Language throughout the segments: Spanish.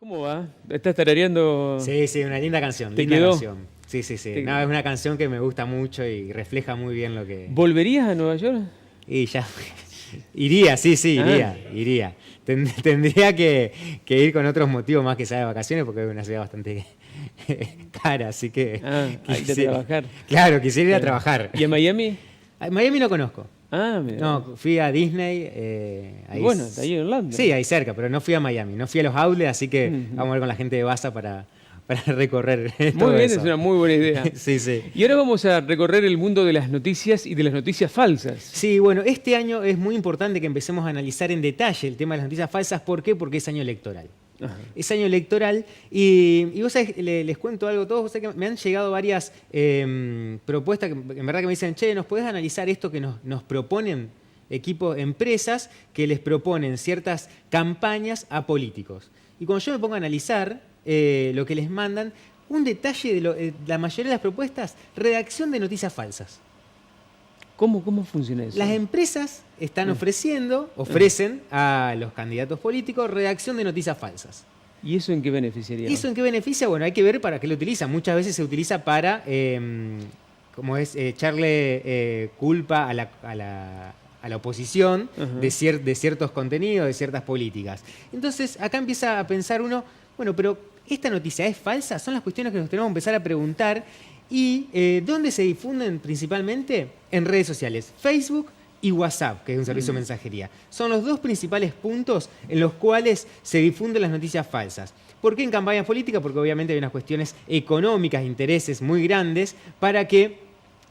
¿Cómo va? ¿Estás tarareando? Sí, una linda canción, ¿Te linda quedó? canción. Sí. No, es una canción que me gusta mucho y refleja muy bien lo que... ¿Volverías a Nueva York? Y ya... Iría, sí, Ah, iría. Tendría que ir con otros motivos más que sea de vacaciones porque es una ciudad bastante cara, así que... hay que trabajar. Claro, quisiera ir a Claro. trabajar. ¿Y a Miami? Miami no conozco. Ah, mira. No, fui a Disney. Y bueno, está ahí en Orlando. Sí, ahí cerca, pero no fui a Miami. No fui a los outlets, así que Ujú. vamos a ver con la gente de Baza para recorrer Muy todo bien, eso. es una muy buena idea. Sí. Y ahora vamos a recorrer el mundo de las noticias y de las noticias falsas. Sí, bueno, este año es muy importante que empecemos a analizar en detalle el tema de las noticias falsas. ¿Por qué? Porque es año electoral. Ajá. Es año electoral y vos sabés, les cuento algo a todos, vos sabés que me han llegado varias propuestas que en verdad que me dicen, che, ¿nos podés analizar esto que nos proponen equipos, empresas que les proponen ciertas campañas a políticos? Y cuando yo me pongo a analizar lo que les mandan, un detalle de la mayoría de las propuestas, redacción de noticias falsas. ¿Cómo funciona eso? Las empresas están ofrecen a los candidatos políticos redacción de noticias falsas. ¿Y eso en qué beneficiaría? ¿Y eso en qué beneficia? Bueno, hay que ver para qué lo utiliza. Muchas veces se utiliza para, echarle culpa a la oposición Ajá. de ciertos contenidos, de ciertas políticas. Entonces, acá empieza a pensar uno, bueno, pero ¿esta noticia es falsa? Son las cuestiones que nos tenemos que empezar a preguntar. ¿Y dónde se difunden principalmente? En redes sociales, Facebook y WhatsApp, que es un servicio de mensajería. Son los dos principales puntos en los cuales se difunden las noticias falsas. ¿Por qué en campañas políticas? Porque obviamente hay unas cuestiones económicas, intereses muy grandes para que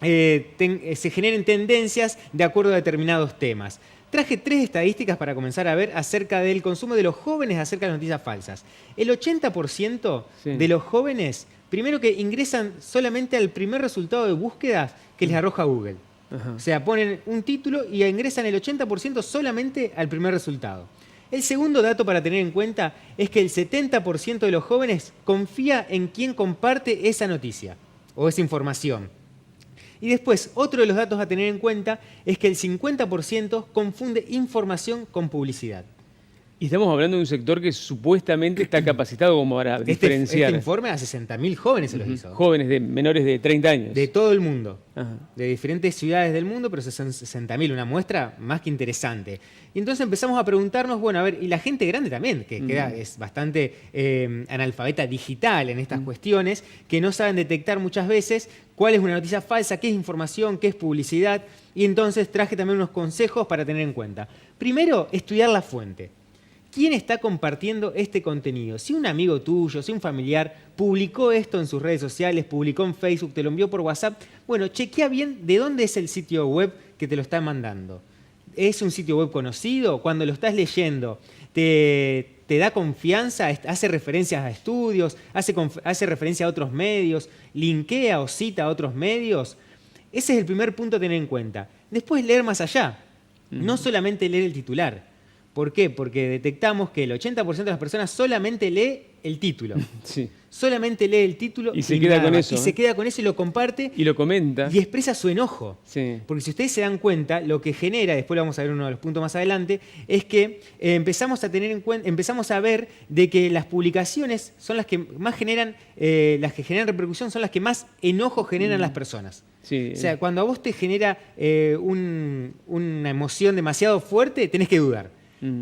se generen tendencias de acuerdo a determinados temas. Traje 3 estadísticas para comenzar a ver acerca del consumo de los jóvenes acerca de las noticias falsas. El 80% Sí. de los jóvenes, primero que ingresan solamente al primer resultado de búsqueda que les arroja Google. Ajá. O sea, ponen un título y ingresan el 80% solamente al primer resultado. El segundo dato para tener en cuenta es que el 70% de los jóvenes confía en quien comparte esa noticia o esa información. Y después, otro de los datos a tener en cuenta es que el 50% confunde información con publicidad. Y estamos hablando de un sector que supuestamente está capacitado como para diferenciar. Este informe a 60.000 jóvenes se los hizo. Jóvenes de menores de 30 años. De todo el mundo. Ajá. De diferentes ciudades del mundo, pero son 60.000, una muestra más que interesante. Y entonces empezamos a preguntarnos, bueno, a ver, y la gente grande también, que es bastante analfabeta digital en estas cuestiones, que no saben detectar muchas veces cuál es una noticia falsa, qué es información, qué es publicidad, y entonces traje también unos consejos para tener en cuenta. Primero, estudiar la fuente. ¿Quién está compartiendo este contenido? Si un amigo tuyo, si un familiar publicó esto en sus redes sociales, publicó en Facebook, te lo envió por WhatsApp, bueno, chequea bien de dónde es el sitio web que te lo está mandando. ¿Es un sitio web conocido? Cuando lo estás leyendo, ¿te da confianza? ¿Hace referencias a estudios? ¿Hace referencia a otros medios? ¿Linkea o cita a otros medios? Ese es el primer punto a tener en cuenta. Después leer más allá. No solamente leer el titular. ¿Por qué? Porque detectamos que el 80% de las personas solamente lee el título. Sí. Solamente lee el título Y se queda nada con más. eso, Y se queda con eso y lo comparte Y lo comenta. y expresa su enojo. Sí. Porque si ustedes se dan cuenta, lo que genera, después lo vamos a ver uno de los puntos más adelante, es que empezamos a ver de que las publicaciones son las que más generan, las que generan repercusión, son las que más enojo generan las personas. Sí. O sea, cuando a vos te genera una emoción demasiado fuerte, tenés que dudar.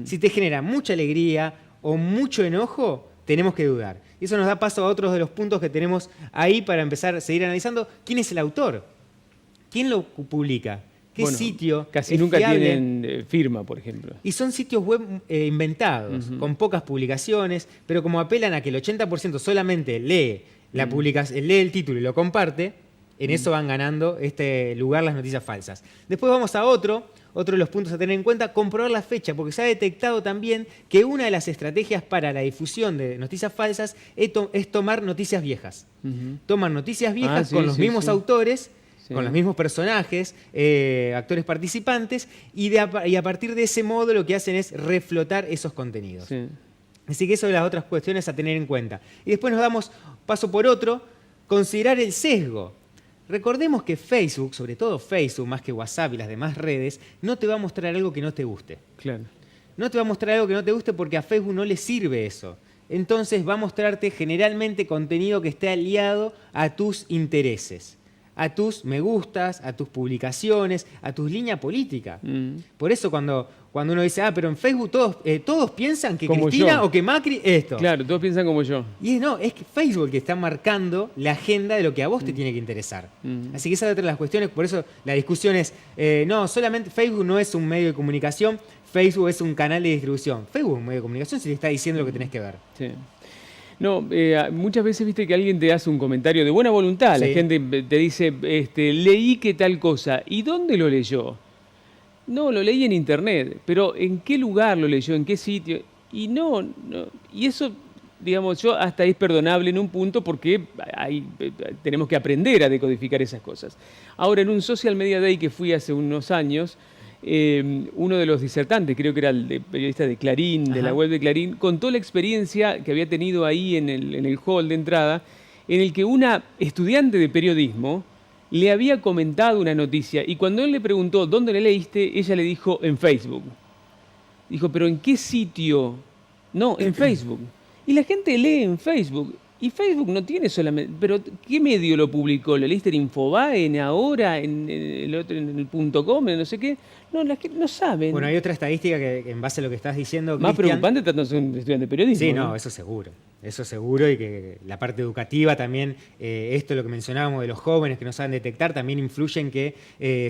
Si te genera mucha alegría o mucho enojo, tenemos que dudar. Y eso nos da paso a otros de los puntos que tenemos ahí para empezar a seguir analizando. ¿Quién es el autor? ¿Quién lo publica? ¿Qué Bueno, sitio? Casi es nunca fiable? tienen firma, por ejemplo. Y son sitios web inventados, con pocas publicaciones, pero como apelan a que el 80% solamente lee la publicación, lee el título y lo comparte, en eso van ganando este lugar las noticias falsas. Después vamos a otro de los puntos a tener en cuenta, comprobar la fecha, porque se ha detectado también que una de las estrategias para la difusión de noticias falsas es tomar noticias viejas. Toman noticias viejas Sí, con los sí, mismos sí. autores, Sí. con los mismos personajes, actores participantes, y a partir de ese modo lo que hacen es reflotar esos contenidos. Sí. Así que eso es las otras cuestiones a tener en cuenta. Y después nos damos paso por otro, considerar el sesgo. Recordemos que Facebook, sobre todo Facebook, más que WhatsApp y las demás redes, no te va a mostrar algo que no te guste. Claro. No te va a mostrar algo que no te guste porque a Facebook no le sirve eso. entonces va a mostrarte generalmente contenido que esté aliado a tus intereses, a tus me gustas, a tus publicaciones, a tus líneas políticas. Por eso cuando uno dice, pero en Facebook todos piensan que Como Cristina yo. o que Macri esto. Claro, todos piensan como yo. Y no, es que Facebook que está marcando la agenda de lo que a vos te tiene que interesar. Así que esa es otra de las cuestiones, por eso la discusión es, no, solamente Facebook no es un medio de comunicación, Facebook es un canal de distribución. Facebook es un medio de comunicación si te está diciendo lo que tenés que ver. Sí. No, muchas veces viste que alguien te hace un comentario de buena voluntad. La Sí. gente te dice, leí que tal cosa. ¿Y dónde lo leyó? No, lo leí en internet. Pero ¿en qué lugar lo leyó? ¿En qué sitio? Y no. Y eso, digamos, yo hasta es perdonable en un punto porque tenemos que aprender a decodificar esas cosas. Ahora, en un Social Media Day que fui hace unos años, uno de los disertantes, creo que era el periodista de Clarín, de la web de Clarín, contó la experiencia que había tenido ahí en el hall de entrada, en el que una estudiante de periodismo le había comentado una noticia y cuando él le preguntó ¿dónde la leíste? Ella le dijo en Facebook. Dijo, ¿pero en qué sitio? No, en Facebook. Y la gente lee en Facebook. Y Facebook no tiene solamente... ¿Pero qué medio lo publicó? ¿Lo leíste en Infobae, en Ahora, en el otro, en el .com, en no sé qué? No, las que no saben. Bueno, hay otra estadística que en base a lo que estás diciendo, Más Cristian, preocupante tratándose de un estudiante de periodismo. sí, no, eso seguro, y que la parte educativa también, esto lo que mencionábamos de los jóvenes que no saben detectar, también influye en que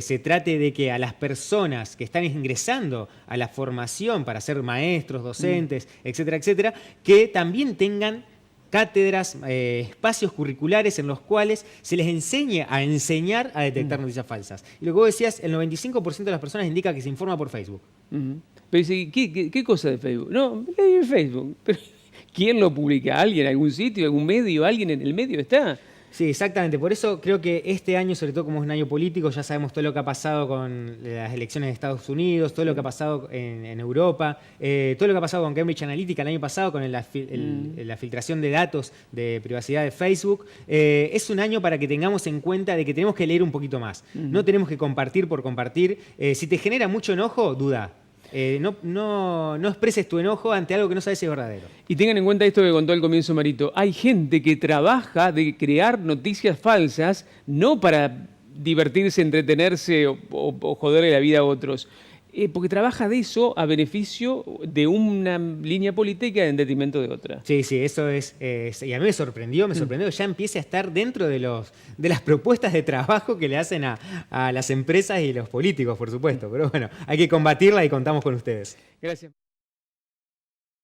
se trate de que a las personas que están ingresando a la formación para ser maestros, docentes, etcétera, etcétera, que también tengan cátedras, espacios curriculares en los cuales se les enseñe a enseñar a detectar noticias falsas. Y lo que vos decías, el 95% de las personas indica que se informa por Facebook. Pero dice, ¿qué cosa de Facebook? No, leí en Facebook. Pero ¿quién lo publica? ¿Alguien? ¿Algún sitio? ¿Algún medio? ¿Alguien en el medio está? Sí, exactamente. Por eso creo que este año, sobre todo como es un año político, ya sabemos todo lo que ha pasado con las elecciones de Estados Unidos, todo lo que ha pasado en Europa, todo lo que ha pasado con Cambridge Analytica el año pasado, con la filtración de datos de privacidad de Facebook. Es un año para que tengamos en cuenta de que tenemos que leer un poquito más. No tenemos que compartir por compartir. Si te genera mucho enojo, duda. No expreses tu enojo ante algo que no sabes si es verdadero. Y tengan en cuenta esto que contó al comienzo Marito. Hay gente que trabaja de crear noticias falsas no para divertirse, entretenerse o joderle la vida a otros, porque trabaja de eso a beneficio de una línea política en detrimento de otra. Sí, eso es. Y a mí me sorprendió que ya empiece a estar dentro de las propuestas de trabajo que le hacen a las empresas y los políticos, por supuesto. Pero bueno, hay que combatirla y contamos con ustedes. Gracias.